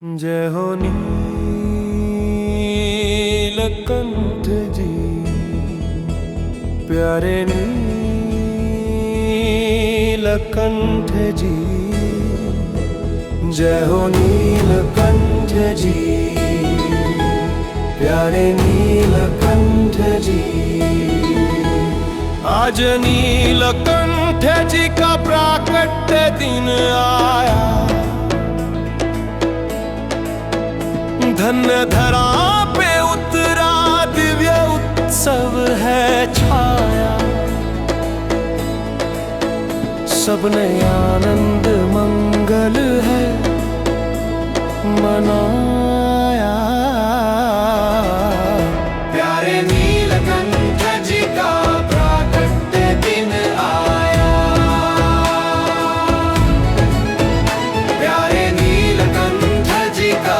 जय हो नीलकंठ जी, प्यारे नीलकंठ जी। जय हो नीलकंठ जी, प्यारे नीलकंठ जी। आज नीलकंठ जी का प्राकट्य दिन आया, धन्य धरा पे उतरा दिव्य उत्सव है छाया। सबने आनंद मंगल है मनाया। प्यारे नीलकंठ जी का प्राकट्य दिन आया, प्यारे नीलकंठ जी का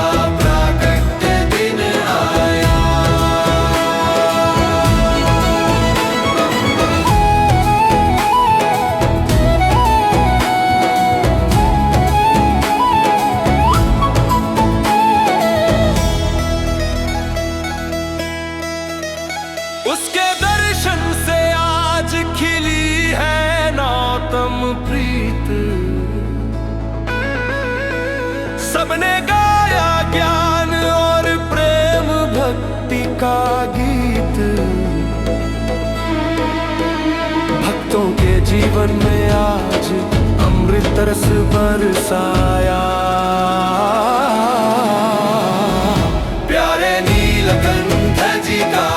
उसके दर्शन से आज खिली है नौतम प्रीत। सबने गाया ज्ञान और प्रेम भक्ति का गीत। भक्तों के जीवन में आज अमृत रस बरसाया। प्यारे नीलकंठ जी का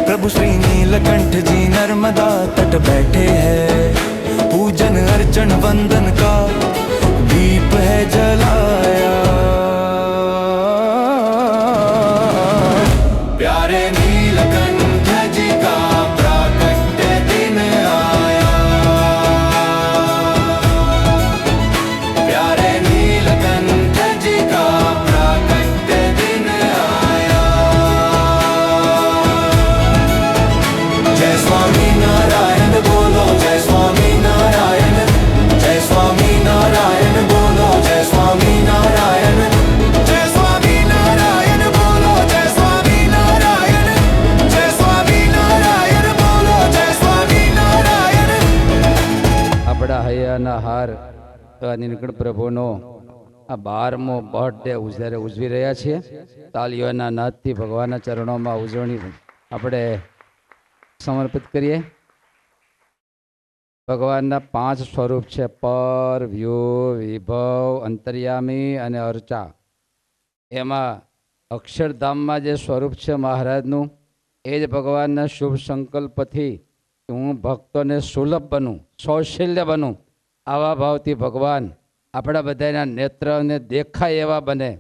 प्रभु श्री नीलकंठ जी नर्मदा तट बैठे हैं। पूजन अर्चन वंदन का दीप है जलाया। प्यारे नीलकंठ जी का प्राकट्य दिन आया, प्यारे नीलकंठ जी का प्राकट्य दिन आया। जय स्वामी नारायण बोलो, जय स्वामी नारायण, जय स्वामी नारायण बोलो, जय स्वामी नारायण, जय स्वामी नारायण बोलो, जय स्वामी नारायण, जय स्वामी नारायण बोलो, जय स्वामी नारायण। આપણા હૈયાના હાર એવા નીલકંઠ પ્રભુનો આ 12મો બર્થડે જ્યારે ઉજવી રહ્યા છીએ, તાલીઓના નાદથી ભગવાનના ચરણોમાં ઉજવણી આપણે સમર્પિત કરીએ। ભગવાનના 5 સ્વરૂપ છે, પર, વ્યૂહ, વિભવ, અંતર્યામી અને અર્ચા। એમાં અક્ષરધામમાં જે સ્વરૂપ છે મહારાજનું, એ જ ભગવાનના શુભ સંકલ્પથી હું ભક્તોને સુલભ બનું, સૌશલ્ય બનું, આવા ભાવથી ભગવાન આપણા બધાના નેત્રને દેખાય એવા બને।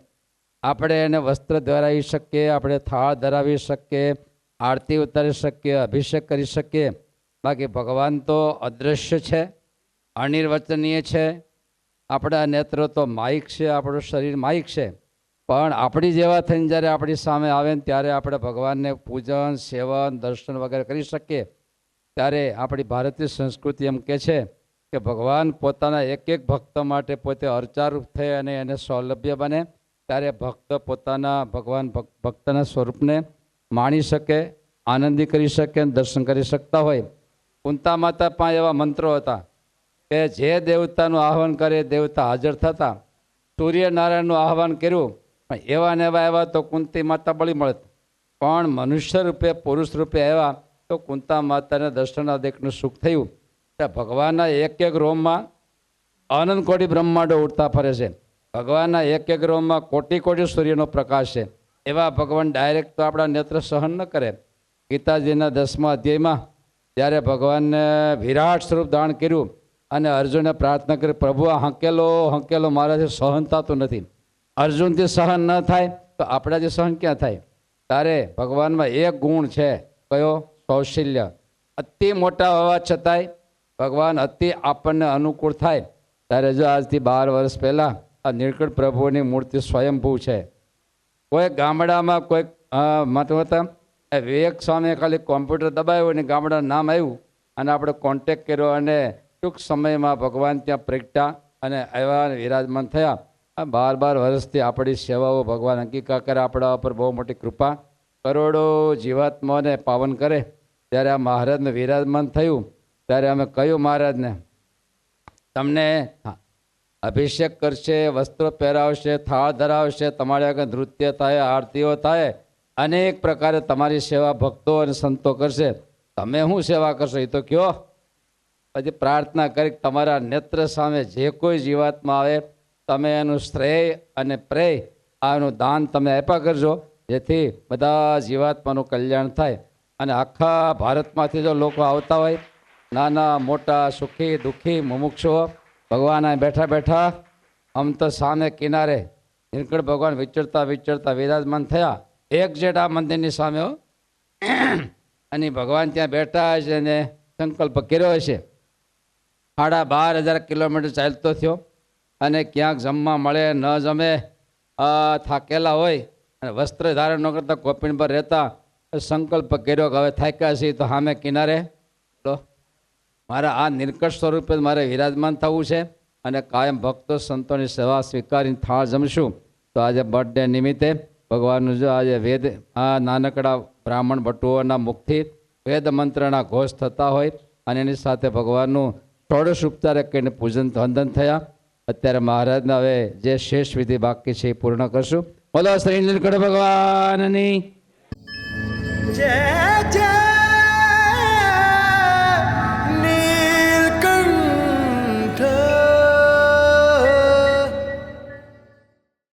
આપણે એને વસ્ત્ર ધરાવી શકીએ, આપણે થાળ ધરાવી શકીએ, આરતી ઉતારી શકીએ, અભિષેક કરી શકીએ। બાકી ભગવાન તો અદૃશ્ય છે, અનિર્વચનીય છે। આપણા નેત્રો તો માઇક છે, આપણું શરીર માઇક છે, પણ આપણી જેવા થઈને જ્યારે આપણી સામે આવે ને ત્યારે આપણે ભગવાનને પૂજન, સેવન, દર્શન વગેરે કરી શકીએ। ત્યારે આપણી ભારતીય સંસ્કૃતિ એમ કહે છે કે ભગવાન પોતાના એક એક ભક્ત માટે પોતે અર્ચારૂપ થઈ અને એને સૌલભ્ય બને, ત્યારે ભક્ત પોતાના ભગવાન ભક્તના સ્વરૂપને માણી શકે, આનંદી કરી શકે, દર્શન કરી શકતા હોય। કુંતા માતા પાસે એવા મંત્રો હતા કે જે દેવતાનું આહવાન કરે દેવતા હાજર થતા। સૂર્યનારાયણનું આહવાન કર્યું પણ એવા ને એવા તો કુંતી માતા બળી મળત, પણ મનુષ્ય રૂપે પુરુષ રૂપે આવ્યા તો કુંતા માતાને દર્શનાદેકનું સુખ થયું। ભગવાનના એક એક રોમમાં આનંદ કોટી બ્રહ્માંડો ઉડતા ફરે છે। ભગવાનના એક એક રોમમાં કોટી કોટી સૂર્યનો પ્રકાશ છે। એવા ભગવાન ડાયરેક્ટ તો આપણા નેત્ર સહન ન કરે, ગીતાજીના 10મા અધ્યાયમાં જ્યારે ભગવાનને વિરાટ સ્વરૂપ ધારણ કર્યું અને અર્જુને પ્રાર્થના કરી, પ્રભુ આ હંકેલો મારાથી સહન થતું નથી. અર્જુનથી સહન ન થાય તો આપણાથી સહન ક્યાં થાય? ત્યારે ભગવાનમાં એક ગુણ છે, કયો? કૌશલ્ય. અતિ મોટા હોવા છતાંય ભગવાન અતિ આપણને અનુકૂળ થાય. ત્યારે જો આજથી 12 વર્ષ પહેલાં આ નીલકંઠ પ્રભુની મૂર્તિ સ્વયંભૂ છે. કોઈ ગામડામાં કોઈ મતવતા વિવેક સ્વામીએ ખાલી કોમ્પ્યુટર દબાવ્યું અને ગામડાનું નામ આવ્યું અને આપણે કોન્ટેક કર્યો અને ટૂંક સમયમાં ભગવાન ત્યાં પ્રગટ્યા અને એવા વિરાજમાન થયા. આ 12 વર્ષથી આપણી સેવાઓ ભગવાન અંગીકાર કરે, આપણા ઉપર બહુ મોટી કૃપા, કરોડો જીવાત્માઓને પાવન કરે. ત્યારે આ મહારાજને વિરાજમાન થયું ત્યારે અમે કહ્યું મહારાજને, તમને અભિષેક કરશે, વસ્ત્રો પહેરાવશે, થાળ ધરાવશે, તમારી આગળ નૃત્ય થાય, આરતીઓ થાય, અનેક પ્રકારે તમારી સેવા ભક્તો અને સંતો કરશે. તમે શું સેવા કરશો એ તો કયો? પછી પ્રાર્થના કરી તમારા નેત્ર સામે જે કોઈ જીવાત્મા આવે તમે એનું શ્રેય અને પ્રેય આનું દાન તમે આપ્યા કરજો, જેથી બધા જીવાત્માનું કલ્યાણ થાય. અને આખા ભારતમાંથી જો લોકો આવતા હોય, નાના મોટા, સુખી દુઃખી મુમુક્ષુઓ, ભગવાન અહીં બેઠા બેઠા આમ તો સામે કિનારે નીલકંઠ ભગવાન વિચરતા વિરાજમાન થયા એક્ઝેક્ટ આ મંદિરની સામે હો. અને ભગવાન ત્યાં બેઠા છે અને સંકલ્પ કર્યો છે. 12,500 કિલોમીટર ચાલતો થયો અને ક્યાંક જમવા મળે ન જમે, થાકેલા હોય અને વસ્ત્ર ધારણ ન કરતા કોપીણ પર રહેતા સંકલ્પ કર્યો કે હવે થાક્યા છીએ તો સામે કિનારે મારા આ નીલકંઠ સ્વરૂપે મારે વિરાજમાન થવું છે અને કાયમ ભક્તો સંતોની સેવા સ્વીકારીને થાળ જમશું. તો આજે બર્થડે નિમિત્તે ભગવાનનું જો આજે વેદ આ નાનકડા બ્રાહ્મણ બટુઓના મુખથી વેદ મંત્રના ઘોષ થતા હોય અને એની સાથે ભગવાનનું ષોડશ ઉપચાર કરીને પૂજન વંદન થયા. અત્યારે મહારાજના હવે જે શેષ વિધિ બાકી છે એ પૂર્ણ કરશું. બોલો શ્રી નીલકંઠ ભગવાનની જય જય